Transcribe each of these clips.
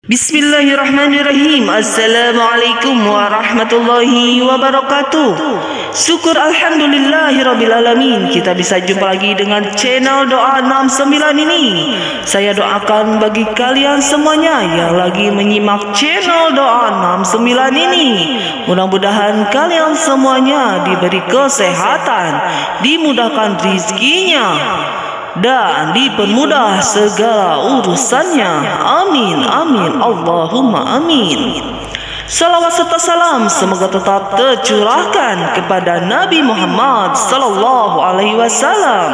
Bismillahirrahmanirrahim. Assalamualaikum warahmatullahi wabarakatuh. Syukur alhamdulillahirrabbilalamin, kita bisa jumpa lagi dengan channel Doa 69 ini. Saya doakan bagi kalian semuanya yang lagi menyimak channel Doa 69 ini, mudah-mudahan kalian semuanya diberi kesehatan, dimudahkan rezekinya, dan dipermudah segala urusannya. Amin, amin, Allahumma amin. Salawat serta salam semoga tetap tercurahkan kepada Nabi Muhammad sallallahu alaihi wasallam.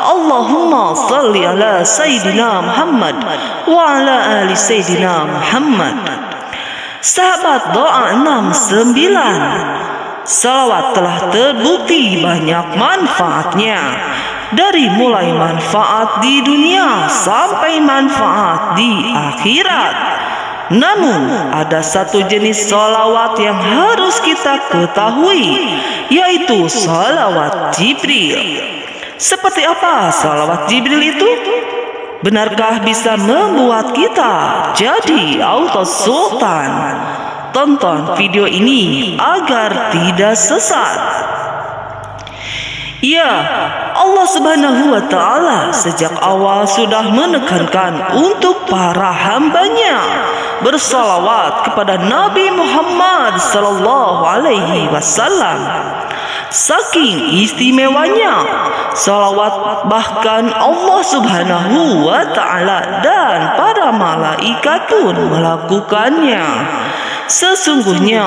Allahumma salli ala Sayyidina Muhammad wa ala ali Sayyidina Muhammad. Sahabat Doa 69, salawat telah terbukti banyak manfaatnya, dari mulai manfaat di dunia sampai manfaat di akhirat. Namun ada satu jenis salawat yang harus kita ketahui, yaitu salawat Jibril. Seperti apa salawat Jibril itu? Benarkah bisa membuat kita jadi auto sultan? Tonton video ini agar tidak sesat. Ya, Allah Subhanahu wa Ta'ala sejak awal sudah menekankan untuk para hambanya bersalawat kepada Nabi Muhammad sallallahu alaihi wasallam. Saking istimewanya salawat, bahkan Allah Subhanahu wa Ta'ala dan para malaikat pun melakukannya. Sesungguhnya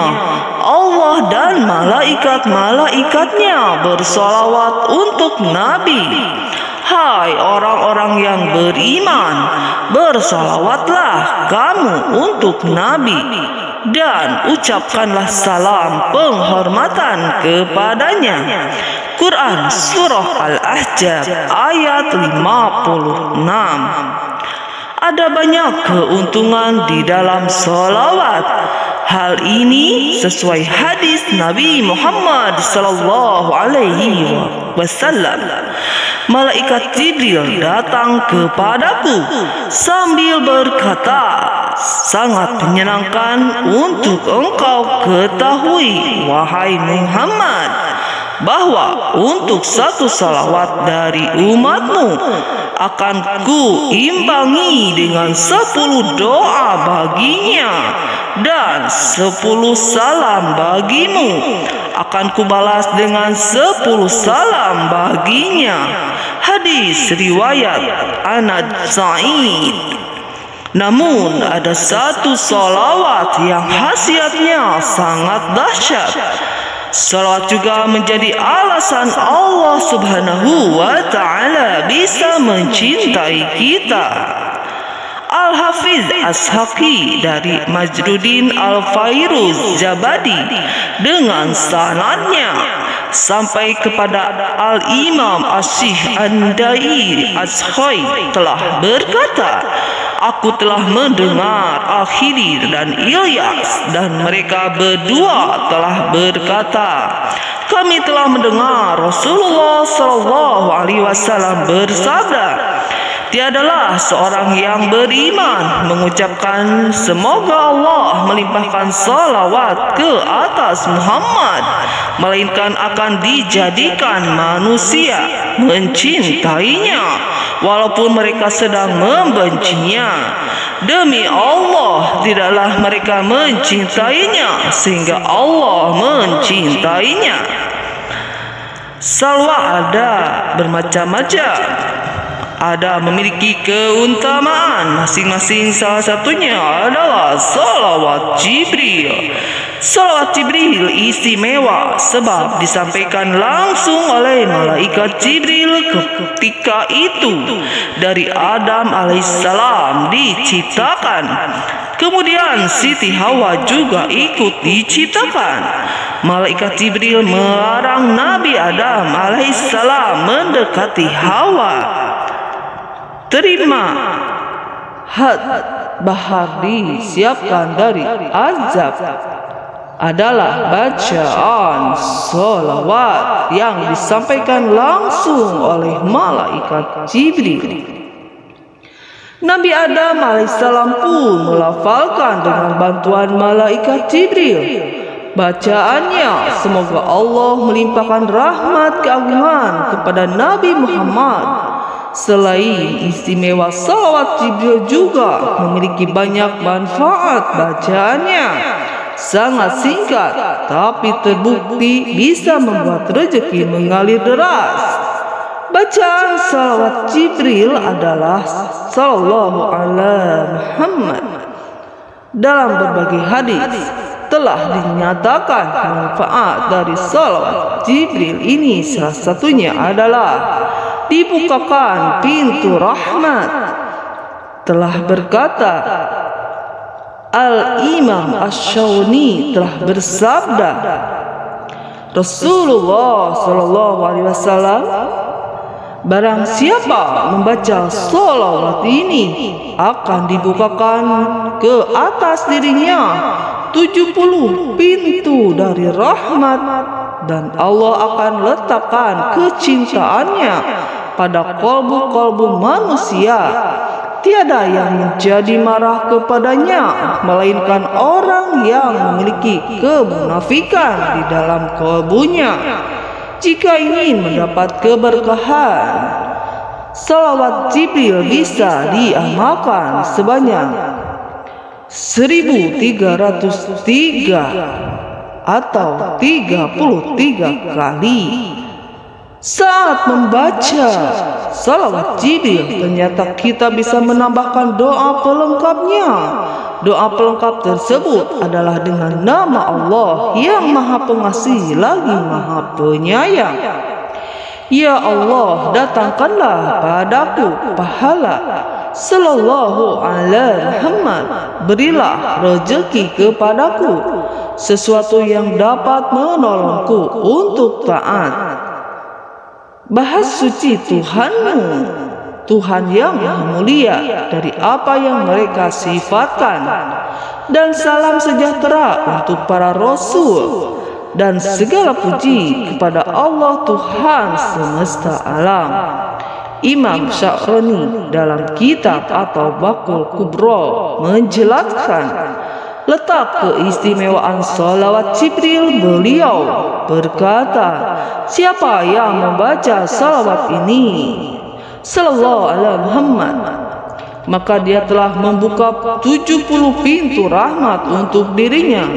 Allah dan malaikat-malaikatnya bersalawat untuk Nabi. Hai orang-orang yang beriman, bersalawatlah kamu untuk Nabi, dan ucapkanlah salam penghormatan kepadanya. Quran Surah Al-Ahzab ayat 56. Ada banyak keuntungan di dalam salawat. Hal ini sesuai hadis Nabi Muhammad sallallahu alaihi wasallam. Malaikat Jibril datang kepadaku sambil berkata, sangat menyenangkan untuk engkau ketahui, wahai Muhammad, bahwa untuk satu salawat dari umatmu akan ku imbangi dengan 10 doa baginya, dan 10 salam bagimu akan kubalas dengan 10 salam baginya. Hadis riwayat Anad Sa'id. Namun ada satu salawat yang khasiatnya sangat dahsyat. Salawat juga menjadi alasan Allah Subhanahu wa Ta'ala bisa mencintai kita. Al-Hafiz As-Haqi dari Majduddin Al-Fairuz Jabadi dengan sanadnya sampai kepada Al-Imam Asyih Andai Ashoi telah berkata, aku telah mendengar Al-Khidir dan Ilyas, dan mereka berdua telah berkata, kami telah mendengar Rasulullah sallallahu alaihi wasallam bersabda, tiadalah seorang yang beriman mengucapkan semoga Allah melimpahkan salawat ke atas Muhammad, melainkan akan dijadikan manusia mencintainya walaupun mereka sedang membencinya. Demi Allah, tidaklah mereka mencintainya sehingga Allah mencintainya. Salawat ada bermacam-macam, ada memiliki keutamaan masing-masing. Salah satunya adalah salawat Jibril. Salawat Jibril istimewa sebab disampaikan langsung oleh malaikat Jibril ketika itu dari Adam alaihissalam diciptakan. Kemudian Siti Hawa juga ikut diciptakan. Malaikat Jibril melarang Nabi Adam alaihissalam mendekati Hawa. Terima bahar disiapkan dari azab adalah bacaan salawat yang disampaikan langsung oleh malaikat Jibril. Nabi Adam alaihissalam pun melafalkan dengan bantuan malaikat Jibril. Bacaannya, semoga Allah melimpahkan rahmat keagungan kepada Nabi Muhammad. Selain istimewa, salawat Jibril juga memiliki banyak manfaat. Bacaannya sangat singkat, tapi terbukti bisa membuat rezeki mengalir deras. Bacaan salawat Jibril adalah Sallallahu Alaihi Muhammad. Dalam berbagai hadis telah dinyatakan manfaat dari salawat Jibril ini, salah satunya adalah dibukakan pintu rahmat. Telah berkata Al-Imam Ash-Shawni telah bersabda, Rasulullah Sallallahu Alaihi Wasallam, barang siapa membaca salawat ini akan dibukakan ke atas dirinya 70 pintu dari rahmat, dan Allah akan letakkan kecintaannya pada kolbu-kolbu manusia. Tiada yang menjadi marah kepadanya melainkan orang yang memiliki kemunafikan di dalam kolbunya. Jika ingin mendapat keberkahan, salawat Jibril bisa diamalkan sebanyak 1303 atau 33 kali. Saat membaca salawat Jibril, ternyata kita bisa menambahkan doa pelengkapnya. Doa pelengkap tersebut adalah dengan nama Allah yang Maha Pengasih lagi Maha Penyayang. Ya Allah, datangkanlah padaku pahala Sallallahu Alaihi Muhammad. Berilah rezeki kepadaku, sesuatu yang dapat menolongku untuk taat. Bahas suci Tuhanmu, Tuhan yang mulia dari apa yang mereka sifatkan. Dan salam sejahtera untuk para rasul, dan segala puji kepada Allah Tuhan semesta alam. Imam Sya'rani dalam kitab atau Baqul Kubra menjelaskan letak keistimewaan salawat Jibril. Beliau berkata, siapa yang membaca salawat ini Sallallahu Alaihi Muhammad, maka dia telah membuka 70 pintu rahmat untuk dirinya,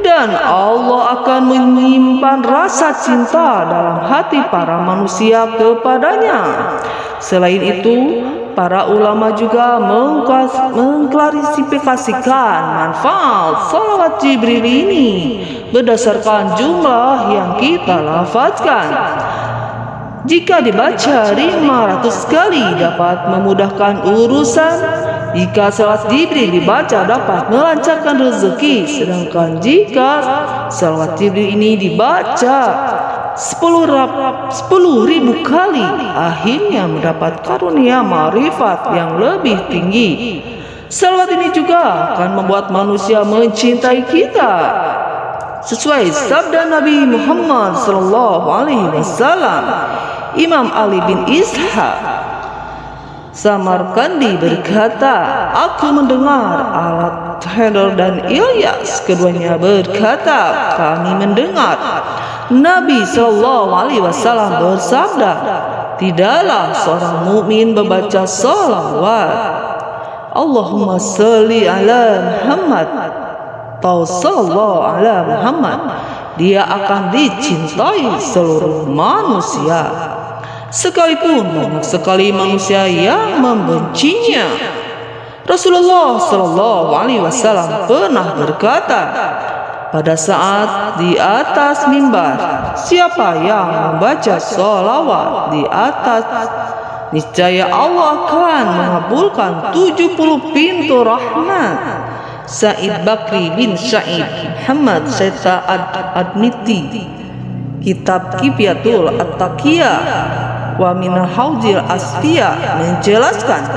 dan Allah akan menyimpan rasa cinta dalam hati para manusia kepadanya. Selain itu, para ulama juga mengklarifikasikan manfaat salawat Jibril ini berdasarkan jumlah yang kita lafazkan. Jika dibaca 500 kali dapat memudahkan urusan. Jika salawat Jibril dibaca dapat melancarkan rezeki. Sedangkan jika salawat Jibril ini dibaca 10.000 kali, akhirnya mendapat karunia ma'rifat yang lebih tinggi. Salawat ini juga akan membuat manusia mencintai kita. Sesuai sabda Nabi Muhammad SAW, Imam Ali bin Ishaq Samarkandi berkata, aku mendengar Al-Haidar dan Ilyas, keduanya berkata, kami mendengar Nabi SAW bersabda, tidaklah seorang mukmin membaca salawat Allahumma salli ala Muhammad atau sallallahu ala Muhammad, dia akan dicintai seluruh manusia, sekalipun banyak sekali manusia yang membencinya. Rasulullah SAW pernah berkata pada saat di atas mimbar, siapa yang membaca salawat di atas, niscaya Allah akan mengabulkan 70 pintu rahmat. Said Bakri bin Sa'id Muhammad Syeta Admiti, kitab Kifiyatul At-Taqiyah wa Minal Hauzil Asfiyah menjelaskan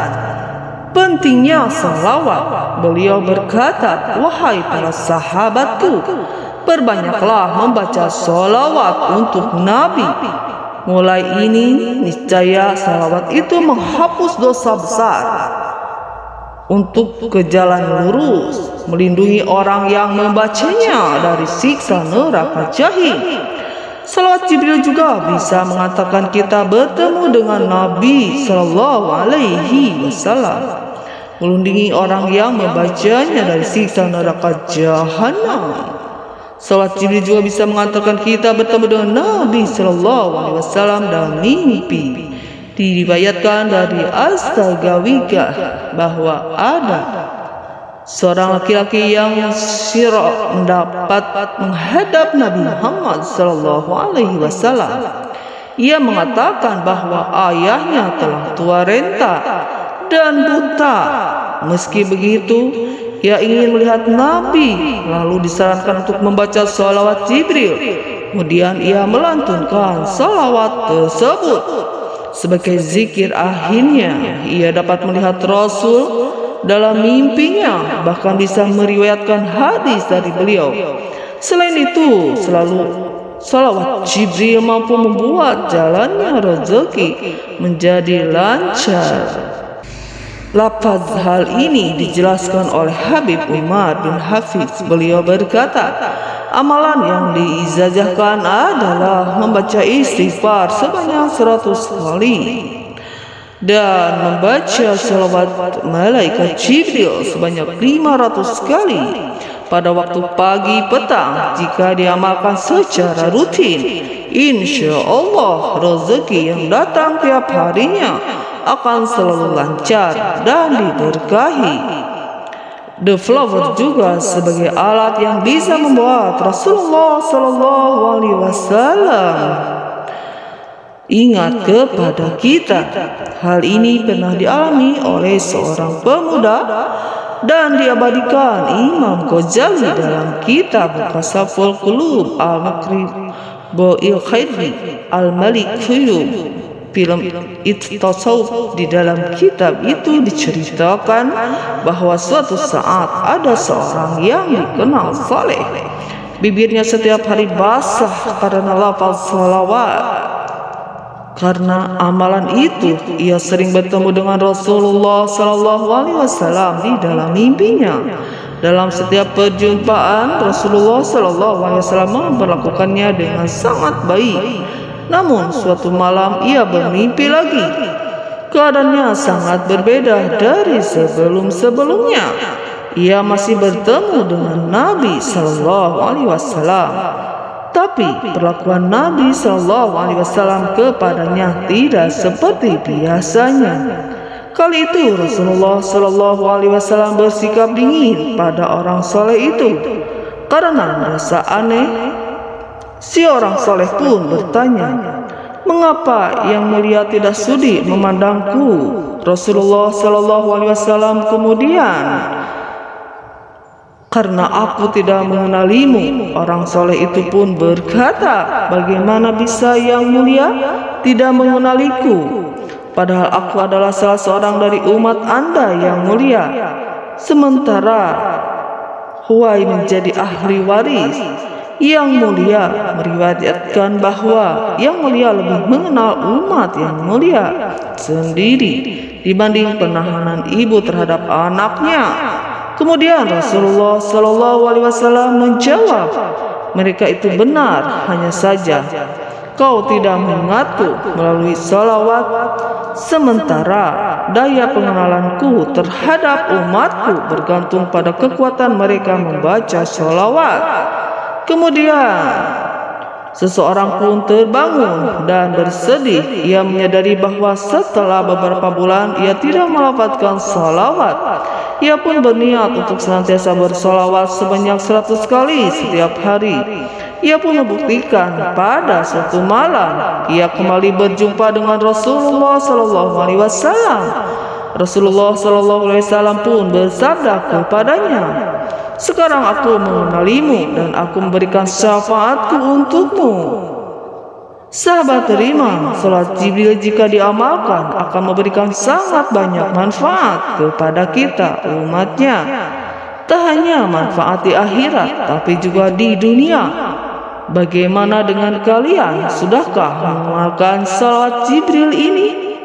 pentingnya salawat. Beliau berkata, wahai para sahabatku, perbanyaklah membaca salawat untuk Nabi. Mulai ini niscaya salawat itu menghapus dosa besar untuk ke jalan lurus, melindungi orang yang membacanya dari siksa neraka jahim. Salawat Jibril juga bisa mengantarkan kita bertemu dengan Nabi Sallallahu Alaihi Wasallam, melindungi orang yang membacanya dari siksa neraka jahanam. Salawat Jibril juga bisa mengantarkan kita bertemu dengan Nabi Sallallahu Alaihi Wasallam dalam mimpi. Diriwayatkan dari Astagawika bahwa ada seorang laki-laki yang syirah mendapat menghadap Nabi Muhammad Sallallahu Alaihi Wasallam. Ia mengatakan bahwa ayahnya telah tua renta dan buta. Meski begitu, ia ingin melihat Nabi, lalu disarankan untuk membaca salawat Jibril. Kemudian ia melantunkan salawat tersebut sebagai zikir. Akhirnya ia dapat melihat Rasul dalam mimpinya, bahkan bisa meriwayatkan hadis dari beliau. Selain itu, salawat Jibril mampu membuat jalannya rezeki menjadi lancar. Lafaz hal ini dijelaskan oleh Habib Umar bin Hafiz. Beliau berkata, amalan yang diijazahkan adalah membaca istighfar sebanyak 100 kali dan membaca salawat malaikat Jibril sebanyak 500 kali pada waktu pagi petang. Jika diamalkan secara rutin, insya Allah rezeki yang datang tiap harinya akan selalu lancar dan diberkahi. The flower juga sebagai alat yang bisa membuat Rasulullah Sallallahu Alaihi Wasallam ingat kepada kita. Hal ini pernah dialami oleh seorang pemuda dan diabadikan Imam Ghazali dalam kitab Kasaful Qulub Al-Makrib Bo'il Khairi Al-Malik Khuyub. Film Tasawuf. Di dalam kitab itu diceritakan bahwa suatu saat ada seorang yang dikenal saleh. Bibirnya setiap hari basah karena lafaz salawat. Karena amalan itu, ia sering bertemu dengan Rasulullah Sallallahu Alaihi Wasallam di dalam mimpinya. Dalam setiap perjumpaan, Rasulullah Sallallahu Alaihi Wasallam memperlakukannya dengan sangat baik. Namun suatu malam ia bermimpi lagi. Keadaannya sangat berbeda dari sebelum-sebelumnya. Ia masih bertemu dengan Nabi Sallallahu Alaihi Wasallam, tapi perlakuan Nabi Sallallahu Alaihi Wasallam kepadanya tidak seperti biasanya. Kali itu Rasulullah Sallallahu Alaihi Wasallam bersikap dingin pada orang soleh itu. Karena merasa aneh, si orang soleh pun bertanya, "Mengapa yang mulia tidak sudi memandangku?" Rasulullah Sallallahu Alaihi Wasallam kemudian, "Karena aku tidak mengenalimu." Orang soleh itu pun berkata, "Bagaimana bisa yang mulia tidak mengenaliku? Padahal aku adalah salah seorang dari umat Anda yang mulia. Sementara Huwai menjadi ahli waris. Yang mulia meriwayatkan bahwa yang mulia lebih mengenal umat yang mulia sendiri dibanding penahanan ibu terhadap anaknya." Kemudian Rasulullah Sallallahu Alaihi Wasallam menjawab, "Mereka itu benar, hanya saja kau tidak mengingatku melalui salawat, sementara daya pengenalanku terhadap umatku bergantung pada kekuatan mereka membaca salawat." Kemudian seseorang pun terbangun dan bersedih. Ia menyadari bahwa setelah beberapa bulan ia tidak melafazkan salawat. Ia pun berniat untuk senantiasa bersalawat sebanyak 100 kali setiap hari. Ia pun membuktikan pada suatu malam ia kembali berjumpa dengan Rasulullah Sallallahu Alaihi Wasallam. Rasulullah Sallallahu Alaihi Wasallam pun bersabda kepadanya, "Sekarang aku mengenalimu dan aku memberikan syafaatku untukmu." Sahabat terima, salat Jibril jika diamalkan akan memberikan sangat banyak manfaat kepada kita umatnya. Tak hanya manfaat di akhirat, tapi juga di dunia. Bagaimana dengan kalian? Sudahkah mengamalkan salat Jibril ini?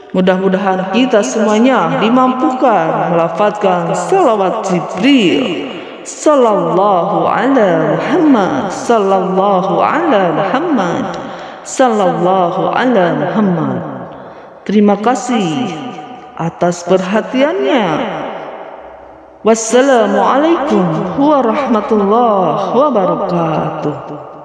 Mudah-mudahan kita semuanya dimampukan melafazkan salawat Jibril sallallahu ala Muhammad sallallahu ala Muhammad sallallahu ala Muhammad. Terima kasih atas perhatiannya. Wassalamualaikum warahmatullahi wabarakatuh.